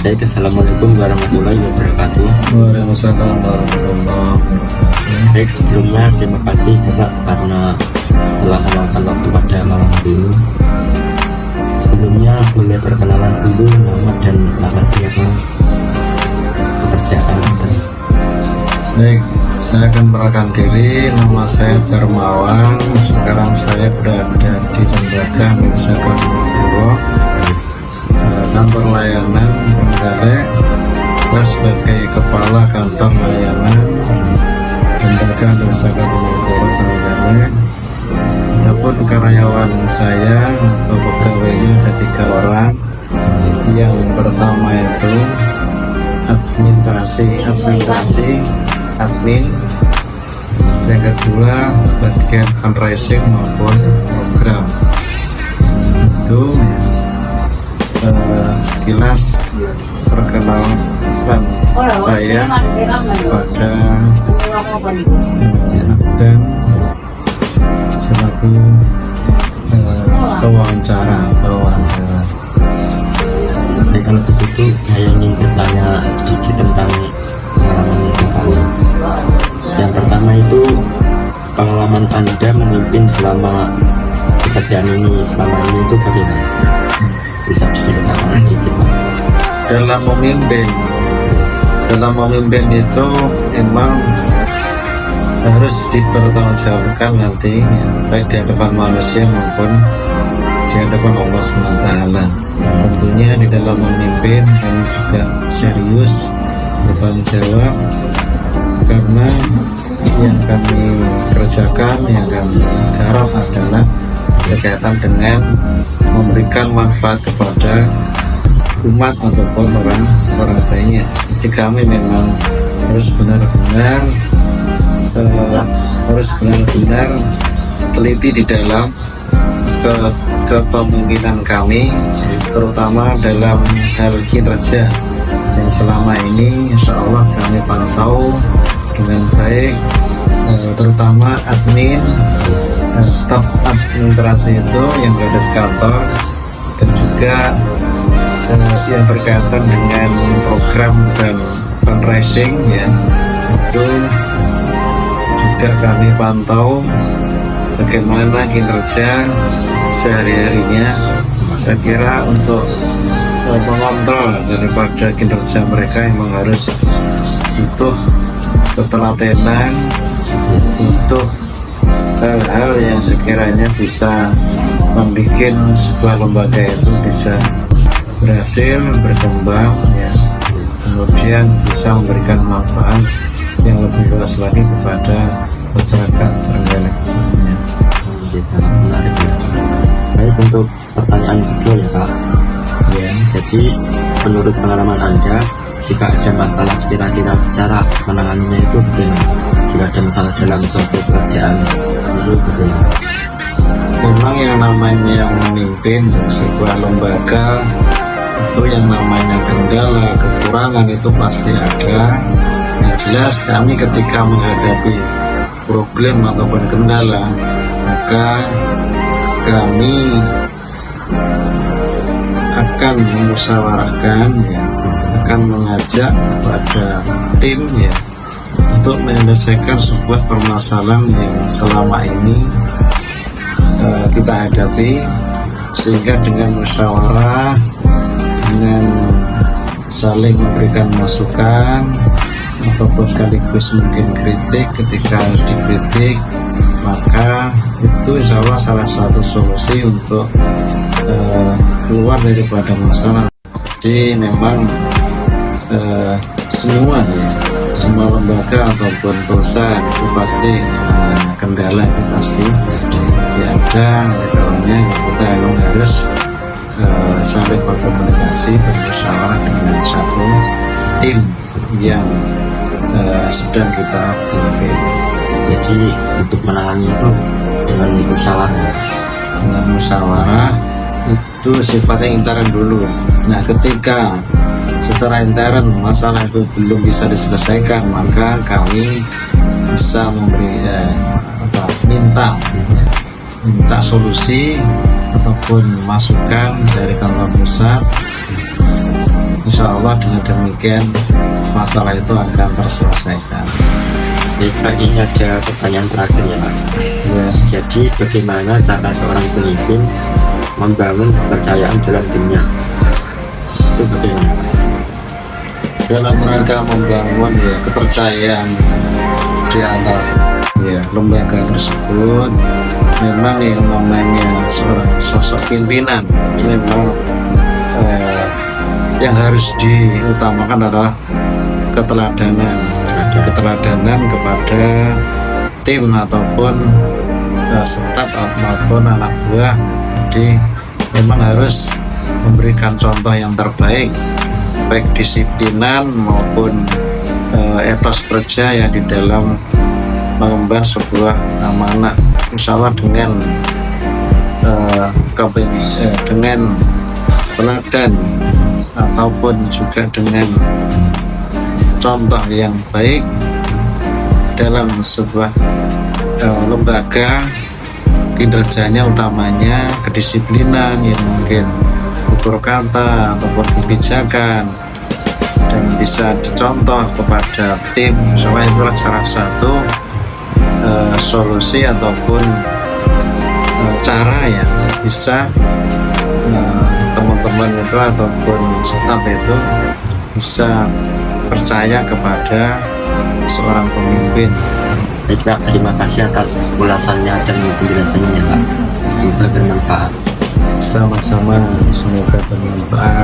Baik, assalamualaikum warahmatullahi wabarakatuh. Waalaikumsalam warahmatullahi wabarakatuh. Baik, sebelumnya terima kasih Bapak karena telah meluangkan waktu pada malam hari ini. Sebelumnya boleh perkenalan dulu nama dan latar belakang pekerjaan Anda. Baik, saya akan perkenalkan diri. Nama saya Darmawan. Sekarang saya berada di lembaga Mirsaka Puro, kantor layanan Trenggalek. Saya sebagai kepala kantor layanan lembaga Mirsaka Puro Trenggalek. Adapun karyawan saya atau pegawainya ada 3 orang. Yang pertama itu admin. Yang kedua bagian fundraising maupun program. Itu sekilas perkenalan saya pada dan selaku pewawancara. Baik, kalau begitu saya ingin bertanya sedikit tentang pengalaman Bapak. Yang pertama itu pengalaman Anda memimpin selama pekerjaan ini itu bagaimana? Bisa diceritakan sedikit Pak? Dalam memimpin itu memang harus dipertanggungjawabkan nanti baik di hadapan manusia maupun di hadapan Allah SWT. Tentunya di dalam memimpin kami juga serius bertanggung jawab, karena yang kami kerjakan, yang kami garap adalah berkaitan dengan memberikan manfaat kepada umat ataupun orang lainnya. Jadi kami memang harus benar-benar teliti di dalam kepemimpinan kami, terutama dalam hal kinerja yang selama ini insya Allah kami pantau dengan baik, terutama admin, staf administrasi itu yang berada di kantor, dan juga yang berkaitan dengan program dan fundraising ya, itu juga kami pantau bagaimana kinerja sehari-harinya. Saya kira untuk mengontrol daripada kinerja mereka memang harus butuh ketelatenan, untuk hal-hal yang sekiranya bisa membuat sebuah lembaga itu bisa berhasil berkembang ya, kemudian bisa memberikan manfaat yang lebih luas lagi kepada masyarakat Trenggalek khususnya. Sangat menarik ya. Baik, untuk pertanyaan kedua ya Kak. Ya, jadi menurut pengalaman Anda, jika ada masalah kira-kira cara menanganinya itu bagaimana? Jika ada masalah dalam suatu pekerjaan itu bagaimana? Memang yang namanya memimpin sebuah lembaga itu yang namanya kendala, kekurangan itu pasti ada. Yang jelas kami ketika menghadapi problem ataupun kendala, maka kami akan memusyawarahkan ya, akan mengajak kepada tim ya, untuk menyelesaikan sebuah permasalahan yang selama ini kita hadapi, sehingga dengan musyawarah, dengan saling memberikan masukan ataupun sekaligus mungkin kritik ketika harus dikritik, maka itu insya Allah salah satu solusi untuk keluar daripada masalah. Jadi memang semua lembaga ataupun perusahaan itu pasti kendala, itu pasti ada. Oleh kita memang harus saling berkomunikasi, bermusyawarah dengan satu tim yang sedang kita pimpin. Jadi untuk menangani itu dengan musyawarah itu sifatnya intern dulu. Nah, ketika secara intern masalah itu belum bisa diselesaikan, maka kami bisa minta solusi ataupun masukan dari kantor pusat insya Allah dengan demikian masalah itu akan terselesaikan. Baik Pak, ini ada pertanyaan terakhir ya Pak. Ya, Jadi bagaimana cara seorang pemimpin membangun kepercayaan dalam timnya? Itu bagaimana? dalam rangka membangun ya kepercayaan di antara ya lembaga tersebut, memang yang namanya seorang sosok pimpinan memang yang harus diutamakan adalah keteladanan kepada tim ataupun staf maupun anak buah. Jadi memang harus memberikan contoh yang terbaik, baik disiplinan maupun etos kerja yang di dalam mengemban sebuah amanah. Insya Allah dengan dengan teladan ataupun juga dengan contoh yang baik dalam sebuah lembaga, kinerjanya utamanya kedisiplinan yang mungkin tutur kata ataupun kebijakan dan bisa dicontoh kepada tim. Soalnya itulah salah satu solusi ataupun cara yang bisa teman-teman itu ataupun staf itu bisa percaya kepada seorang pemimpin. Baik Pak, terima kasih atas ulasannya dan penjelasannya ya Pak. Semoga bermanfaat. Sama-sama, semoga bermanfaat.